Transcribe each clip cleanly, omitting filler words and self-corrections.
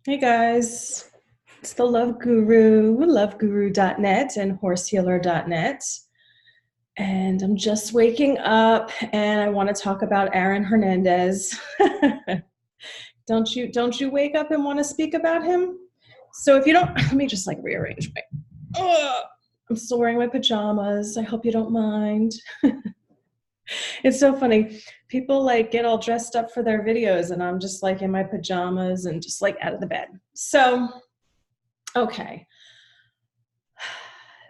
Hey guys, it's the Love Guru, loveguru.net and horsehealer.net. And I'm just waking up and I want to talk about Aaron Hernandez. Don't you wake up and want to speak about him? So if you don't, let me just rearrange I'm still wearing my pajamas. I hope you don't mind. It's so funny. People get all dressed up for their videos and I'm just in my pajamas and just out of the bed. So, okay.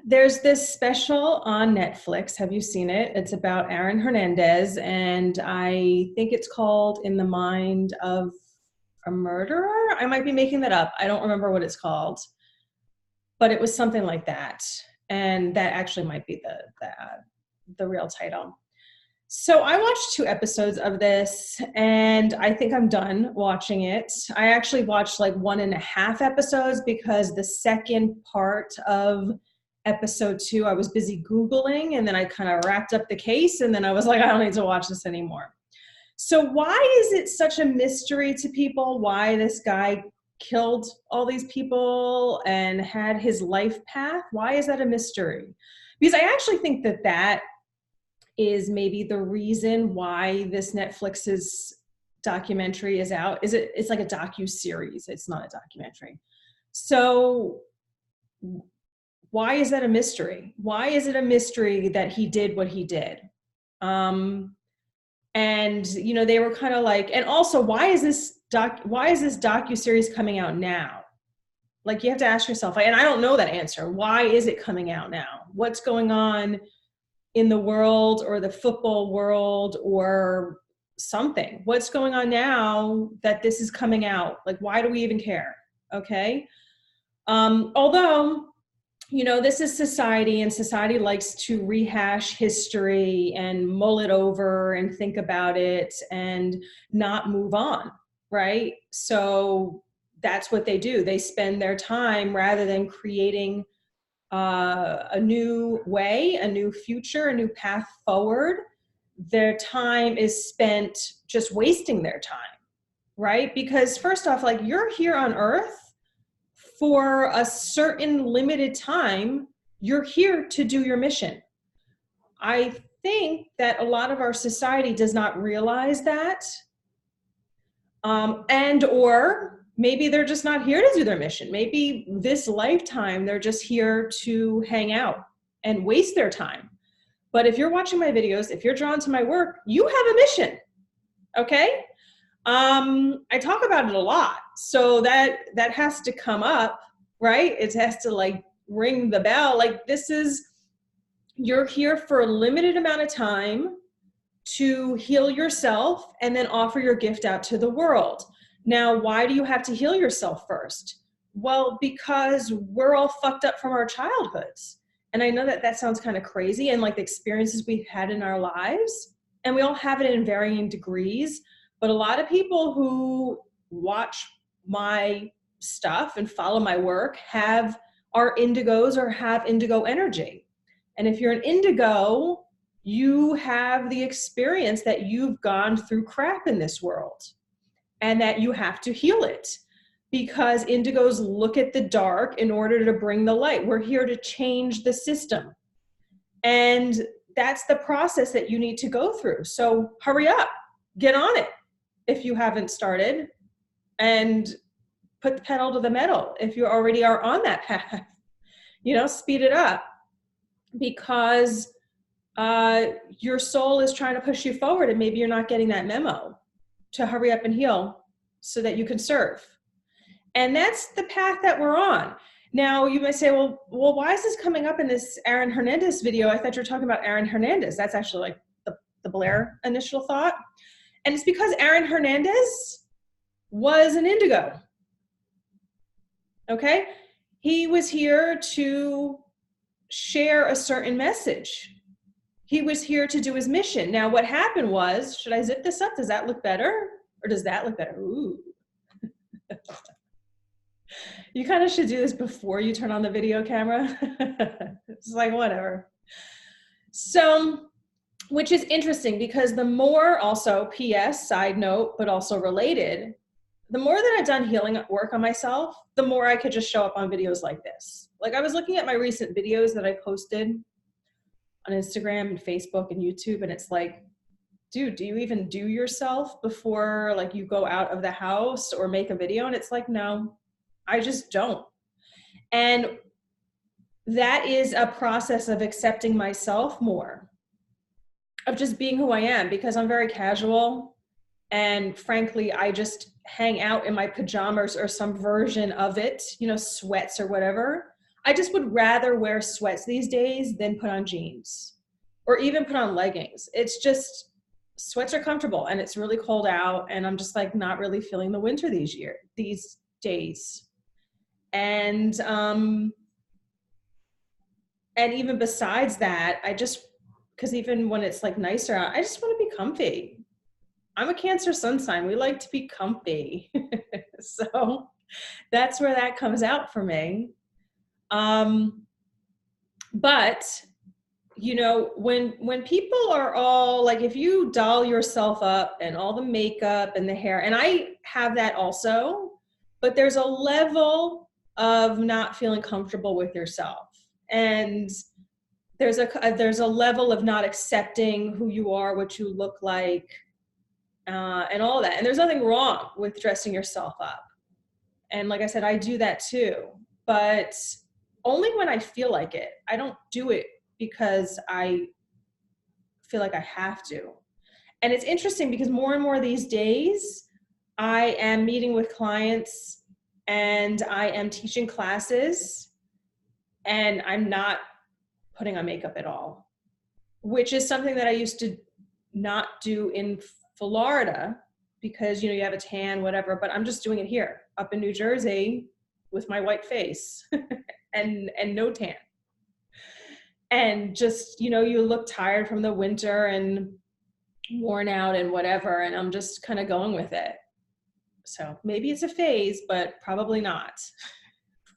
There's this special on Netflix. Have you seen it? It's about Aaron Hernandez, and I think it's called In the Mind of a Murderer. I might be making that up. I don't remember what it's called, but it was something like that. And that actually might be the real title. So I watched 2 episodes of this, and I think I'm done watching it. I actually watched 1.5 episodes because the second part of episode 2, I was busy Googling, and then I kind of wrapped up the case, and then I was like, I don't need to watch this anymore. So why is it such a mystery to people why this guy killed all these people and had his life path? Why is that a mystery? Because I actually think that is maybe the reason why this Netflix's documentary is out. It's like a docu-series. It's not a documentary. So why is that a mystery? Why is it a mystery that he did what he did? And they were kind of and also why is this docu-series coming out now? You have to ask yourself, and I don't know that answer. Why is it coming out now? What's going on in the world or the football world or something? What's going on now that this is coming out? Why do we even care? Okay. Although, this is society, and society likes to rehash history and mull it over and think about it and not move on, right? So that's what they do. They spend their time, rather than creating a new way, a new future, a new path forward, their time is spent just wasting their time, right? Because first off, you're here on Earth for a certain limited time. You're here to do your mission. I think that a lot of our society does not realize that, or maybe they're just not here to do their mission. Maybe this lifetime, they're just here to hang out and waste their time. But if you're watching my videos, if you're drawn to my work, you have a mission, okay? I talk about it a lot. So that has to come up, right? It has to ring the bell. You're here for a limited amount of time to heal yourself and then offer your gift out to the world. Now, why do you have to heal yourself first? Well, because we're all fucked up from our childhoods. And I know that sounds kind of crazy, and the experiences we've had in our lives, and we all have it in varying degrees. But a lot of people who watch my stuff and follow my work are indigos or have indigo energy. And if you're an indigo, you have the experience that you've gone through crap in this world, and that you have to heal it, because indigos look at the dark in order to bring the light. We're here to change the system. And that's the process that you need to go through. So hurry up, get on it if you haven't started, and put the pedal to the metal if you already are on that path. Speed it up, because your soul is trying to push you forward, and maybe you're not getting that memo to hurry up and heal so that you can serve. And that's the path that we're on. Now, you may say, well, why is this coming up in this Aaron Hernandez video? I thought you were talking about Aaron Hernandez. That's actually the Blaire initial thought. And it's because Aaron Hernandez was an indigo. Okay? He was here to share a certain message. He was here to do his mission. Now, what happened was, should I zip this up? Does that look better? Or does that look better? Ooh. You kind of should do this before you turn on the video camera. It's whatever. So, which is interesting, because the more, also, PS, side note, but also related, the more that I've done healing work on myself, the more I could just show up on videos like this. Like I was looking at my recent videos that I posted on Instagram and Facebook and YouTube, and it's like, dude, do you even do yourself before like you go out of the house or make a video? And it's like, no, I just don't. And that is a process of accepting myself more, of just being who I am, because I'm very casual. And frankly, I just hang out in my pajamas or some version of it, you know, sweats or whatever. I just would rather wear sweats these days than put on jeans or even put on leggings. It's just, sweats are comfortable and it's really cold out. And I'm just like not really feeling the winter these days. And even besides that, because even when it's like nicer out, I just want to be comfy. I'm a Cancer sun sign. We like to be comfy. So that's where that comes out for me. But, you know, when people are all like, if you doll yourself up and all the makeup and the hair, and I have that also, but there's a level of not feeling comfortable with yourself. And there's a level of not accepting who you are, what you look like, and all that. And there's nothing wrong with dressing yourself up. And like I said, I do that too, but only when I feel like it. I don't do it because I feel like I have to. And it's interesting because more and more these days, I am meeting with clients and I am teaching classes and I'm not putting on makeup at all, which is something that I used to not do in Florida because, you know, you have a tan, whatever, but I'm just doing it here up in New Jersey with my white face and no tan. And just, you know, you look tired from the winter and worn out and whatever, and I'm just kind of going with it. So maybe it's a phase, but probably not.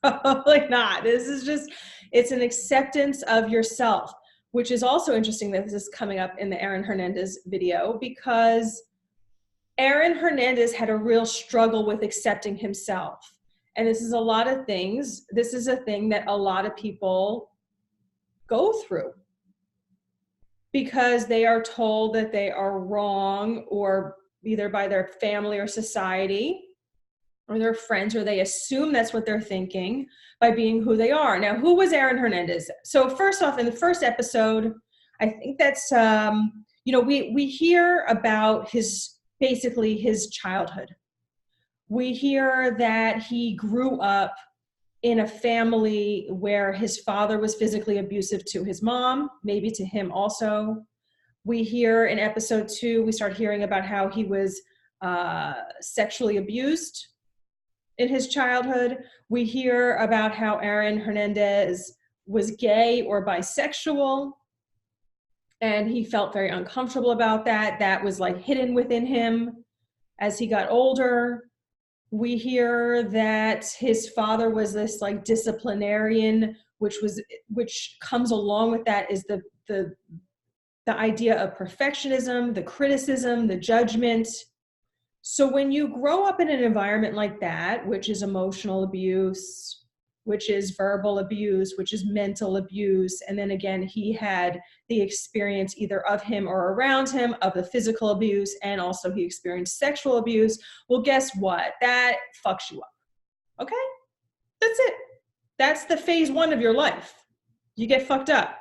Probably not. This is just, it's an acceptance of yourself, which is also interesting that this is coming up in the Aaron Hernandez video, because Aaron Hernandez had a real struggle with accepting himself. And this is a lot of things. This is a thing that a lot of people go through because they are told that they are wrong, or either by their family or society or their friends, or they assume that's what they're thinking by being who they are. Now, who was Aaron Hernandez? So first off, in the first episode, I think that's, you know, we hear about basically his childhood. We hear that he grew up in a family where his father was physically abusive to his mom, maybe to him also. We hear in episode 2, we start hearing about how he was sexually abused in his childhood. We hear about how Aaron Hernandez was gay or bisexual, and he felt very uncomfortable about that. That was like hidden within him as he got older. We hear that his father was this like disciplinarian, which comes along with that is the idea of perfectionism, the criticism, the judgment. So when you grow up in an environment like that, which is emotional abuse, which is verbal abuse, which is mental abuse, and then again, he had the experience either of him or around him of the physical abuse, and also he experienced sexual abuse. Well, guess what? That fucks you up. Okay? That's it. That's the phase 1 of your life. You get fucked up.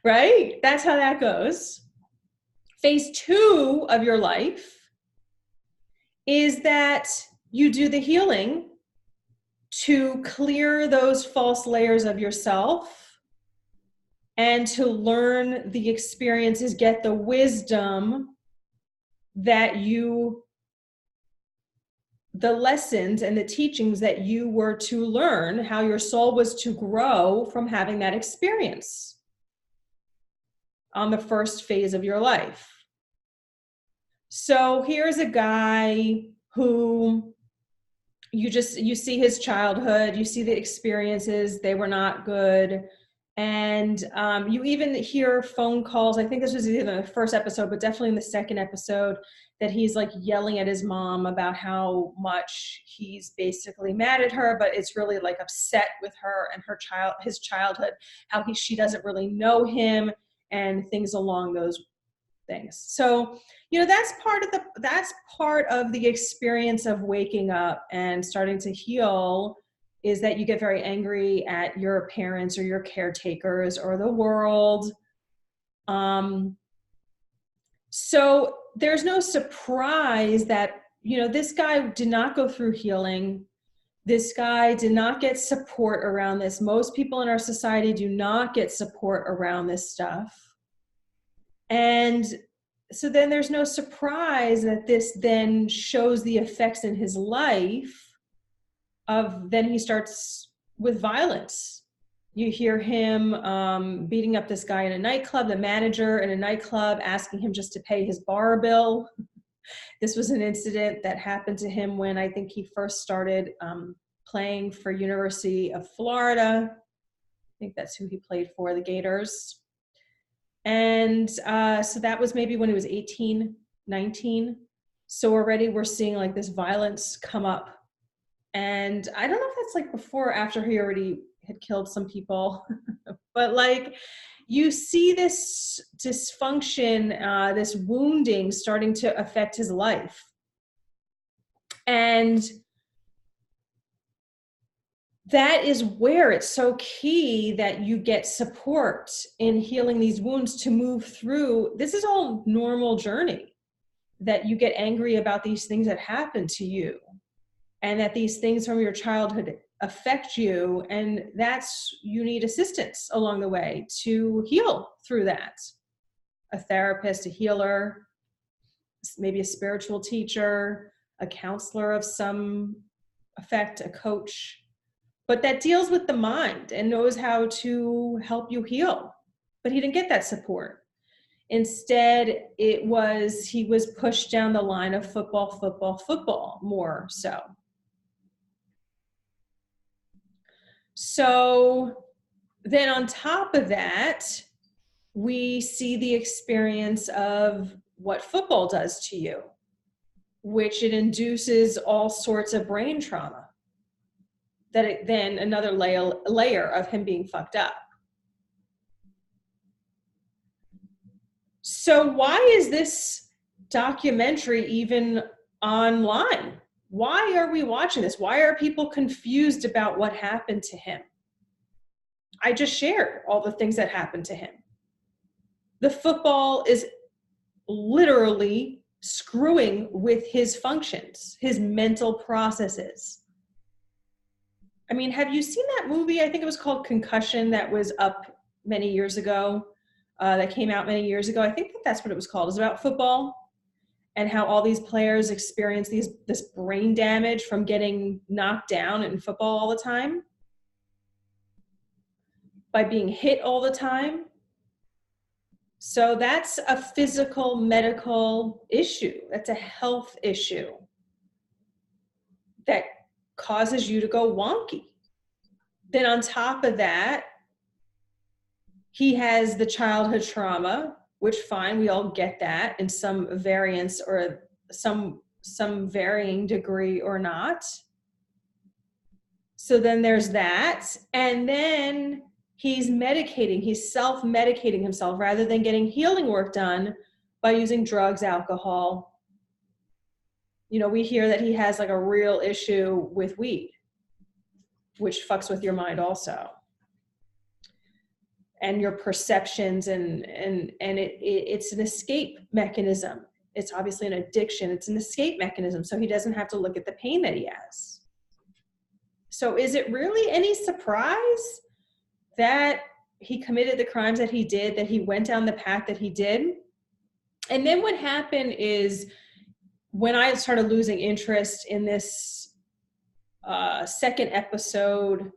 Right? That's how that goes. Phase 2 of your life is that you do the healing to clear those false layers of yourself and to learn the experiences, get the wisdom that the lessons and the teachings that you were to learn, how your soul was to grow from having that experience on the first phase of your life. So here's a guy who you see his childhood, you see the experiences, they were not good. And you even hear phone calls. I think this was either in the first episode, but definitely in the second episode, that he's like yelling at his mom about how much he's basically mad at her, but it's really like upset with her and his childhood, how she doesn't really know him and things along those things. So, that's part of the experience of waking up and starting to heal, is that you get very angry at your parents or your caretakers or the world. So there's no surprise that, this guy did not go through healing. This guy did not get support around this. Most people in our society do not get support around this stuff. And so then there's no surprise that this then shows the effects in his life then he starts with violence. You hear him beating up this guy in a nightclub, the manager in a nightclub, asking him just to pay his bar bill. This was an incident that happened to him when I think he first started playing for University of Florida. I think that's who he played for, the Gators. And so that was maybe when he was 18, 19. So already we're seeing like this violence come up. And I don't know if that's like before or after he already had killed some people, but like you see this dysfunction, this wounding starting to affect his life. And that is where it's so key that you get support in healing these wounds to move through. This is all normal journey, that you get angry about these things that happen to you, and that these things from your childhood affect you, and you need assistance along the way to heal through that. A therapist, a healer, maybe a spiritual teacher, a counselor of some effect, a coach, but that deals with the mind and knows how to help you heal. But he didn't get that support. Instead, he was pushed down the line of football more so. So then on top of that, we see the experience of what football does to you, which it induces all sorts of brain trauma. Then another layer of him being fucked up. So why is this documentary even online? Why are we watching this? Why are people confused about what happened to him? I just shared all the things that happened to him. The football is literally screwing with his functions, his mental processes. I mean, have you seen that movie? I think it was called Concussion, that was up many years ago, that came out many years ago. I think that's what it was called. It was about football and how all these players experience this brain damage from getting knocked down in football all the time, by being hit all the time. So that's a physical, medical issue. That's a health issue that causes you to go wonky. Then on top of that, he has the childhood trauma, which fine, we all get that in some variance or some varying degree or not. So then there's that. And then he's self-medicating himself rather than getting healing work done by using drugs, alcohol. We hear that he has like a real issue with weed, which fucks with your mind also. And your perceptions, and it's an escape mechanism. It's obviously an addiction. It's an escape mechanism, so he doesn't have to look at the pain that he has. So is it really any surprise that he committed the crimes that he did, that he went down the path that he did? And then what happened is, when I started losing interest in this second episode,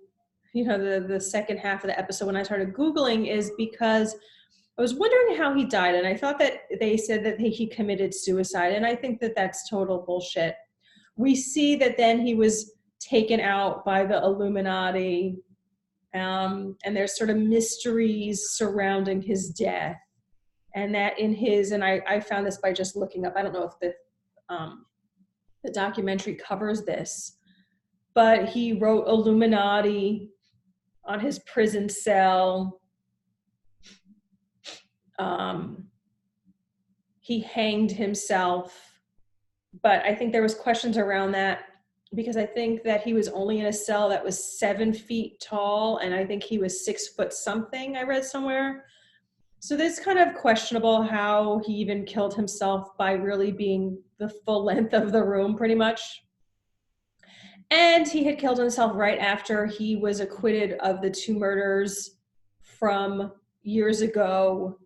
the second half of the episode, when I started Googling, is because I was wondering how he died. And I thought that they said that he committed suicide. And I think that that's total bullshit. We see that then he was taken out by the Illuminati. And there's sort of mysteries surrounding his death. And that and I found this by just looking up. I don't know if The documentary covers this, but he wrote Illuminati on his prison cell. He hanged himself, but I think there was questions around that because I think that he was only in a cell that was 7 feet tall, and I think he was 6 foot something, I read somewhere. So it's kind of questionable how he even killed himself by really being the full length of the room, pretty much. And he had killed himself right after he was acquitted of the 2 murders from years ago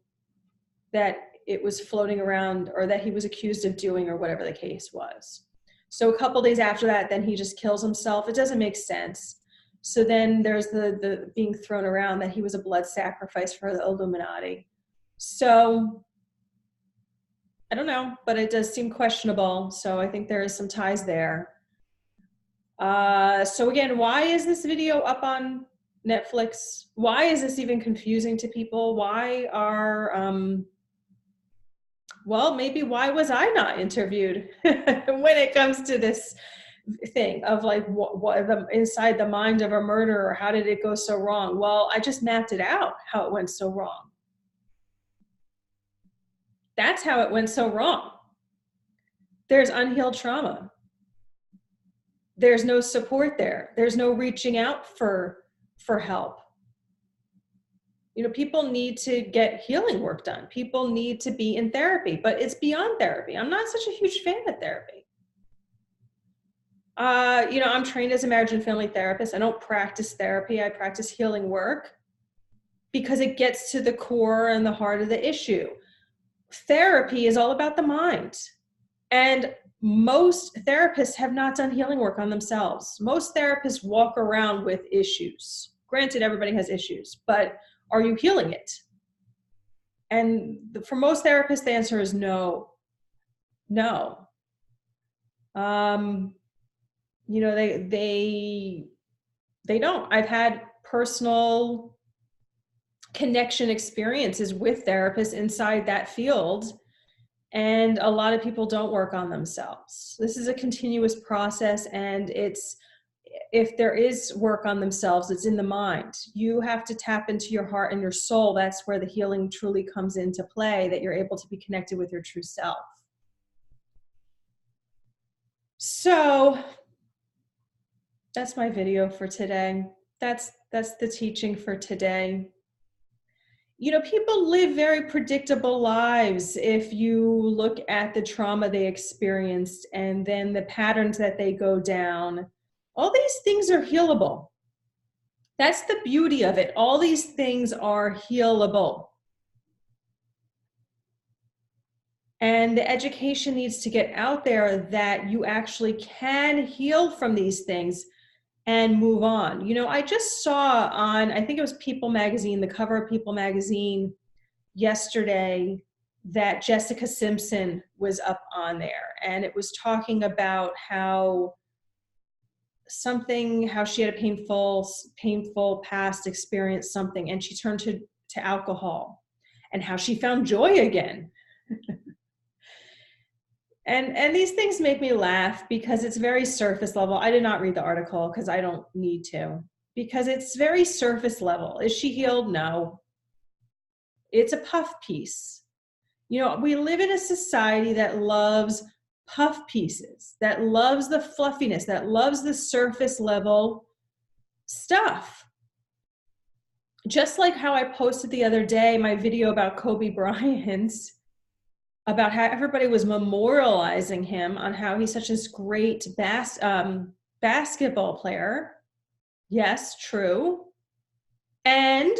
that it was floating around, or that he was accused of doing, or whatever the case was. So a couple days after that, then he just kills himself. It doesn't make sense. So then there's the being thrown around that he was a blood sacrifice for the Illuminati. So I don't know, but it does seem questionable. So I think there is some ties there. So again, why is this video up on Netflix? Why is this even confusing to people? Why are, well, maybe why was I not interviewed when it comes to this thing of like what inside the mind of a murderer? How did it go so wrong? Well, I just mapped it out how it went so wrong. That's how it went so wrong. There's unhealed trauma. There's no support there. There's no reaching out for help. You know, people need to get healing work done. People need to be in therapy, but it's beyond therapy. I'm not such a huge fan of therapy. You know, I'm trained as a marriage and family therapist. I don't practice therapy. I practice healing work because it gets to the core and the heart of the issue. Therapy is all about the mind. And most therapists have not done healing work on themselves. Most therapists walk around with issues. Granted, everybody has issues, but are you healing it? And for most therapists, the answer is no. No. You know, they don't. I've had personal connection experiences with therapists inside that field, and a lot of people don't work on themselves. This is a continuous process, and if there is work on themselves, it's in the mind. You have to tap into your heart and your soul. That's where the healing truly comes into play, that you're able to be connected with your true self. So that's my video for today. That's the teaching for today. You know, people live very predictable lives if you look at the trauma they experienced and then the patterns that they go down. All these things are healable. That's the beauty of it. All these things are healable. And the education needs to get out there that you actually can heal from these things and move on. You know, I just saw on, I think it was People magazine, the cover of People magazine yesterday, that Jessica Simpson was up on there. And it was talking about how she had a painful past experience, something, and she turned to alcohol, and how she found joy again. And these things make me laugh because it's very surface level. I did not read the article because I don't need to, because it's very surface level. Is she healed? No. It's a puff piece. You know, we live in a society that loves puff pieces, that loves the fluffiness, that loves the surface level stuff. Just like how I posted the other day my video about Kobe Bryant, about how everybody was memorializing him on how he's such a great basketball player. Yes, true. And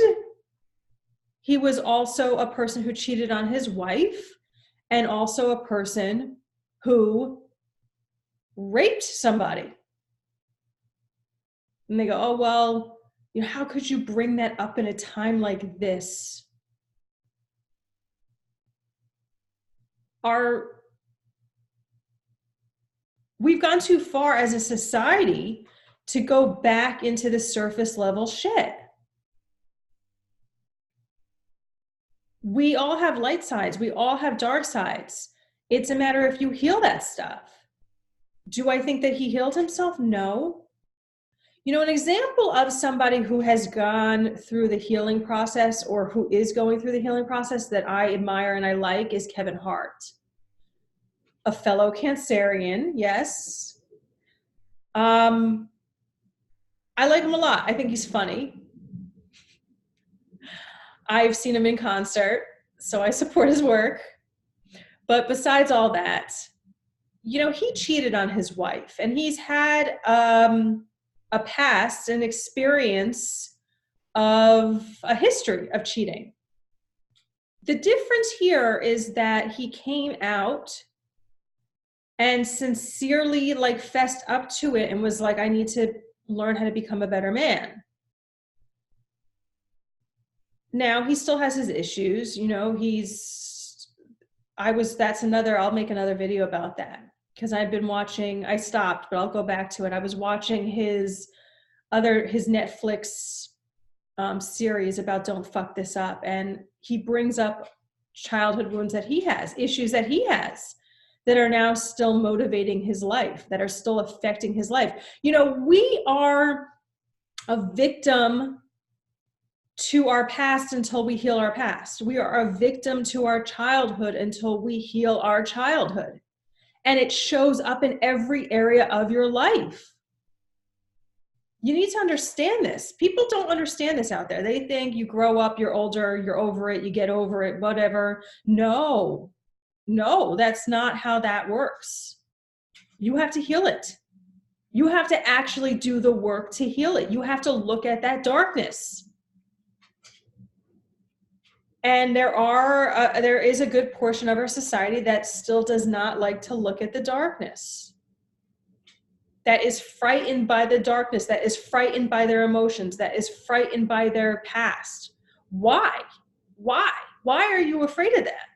he was also a person who cheated on his wife, and also a person who raped somebody. And they go, oh, well, you know, how could you bring that up in a time like this? We've gone too far as a society to go back into the surface level shit. We all have light sides. We all have dark sides. It's a matter if you heal that stuff. Do I think that he healed himself? No. You know, an example of somebody who has gone through the healing process or who is going through the healing process that I admire and I like is Kevin Hart, a fellow Cancerian. Yes. I like him a lot. I think he's funny. I've seen him in concert, so I support his work. But besides all that, you know, he cheated on his wife, and he's had a past, an experience of a history of cheating. The difference here is that he came out and sincerely like fessed up to it and was like, I need to learn how to become a better man. Now he still has his issues, you know, I'll make another video about that because I stopped, but I'll go back to it. I was watching his Netflix series about Don't Fuck This Up. And he brings up childhood wounds that he has, issues that he has that are now still motivating his life, that are still affecting his life. You know, we are a victim to our past until we heal our past. We are a victim to our childhood until we heal our childhood. And it shows up in every area of your life. You need to understand this. People don't understand this out there. They think you grow up, you're older, you're over it, you get over it, whatever. No, that's not how that works. You have to heal it. You have to actually do the work to heal it. You have to look at that darkness. And there is a good portion of our society that still does not like to look at the darkness. That is frightened by the darkness, that is frightened by their emotions, that is frightened by their past. Why? Why are you afraid of that?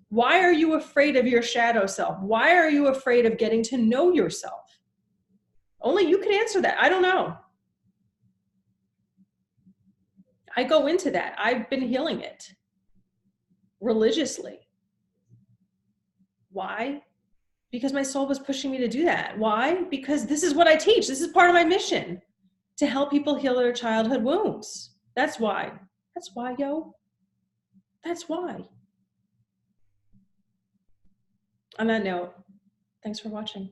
Why are you afraid of your shadow self? Why are you afraid of getting to know yourself? Only you can answer that. I don't know. I go into that. I've been healing it religiously. Why? Because my soul was pushing me to do that. Why? Because this is what I teach. This is part of my mission, to help people heal their childhood wounds. That's why. That's why, yo. That's why. On that note, thanks for watching.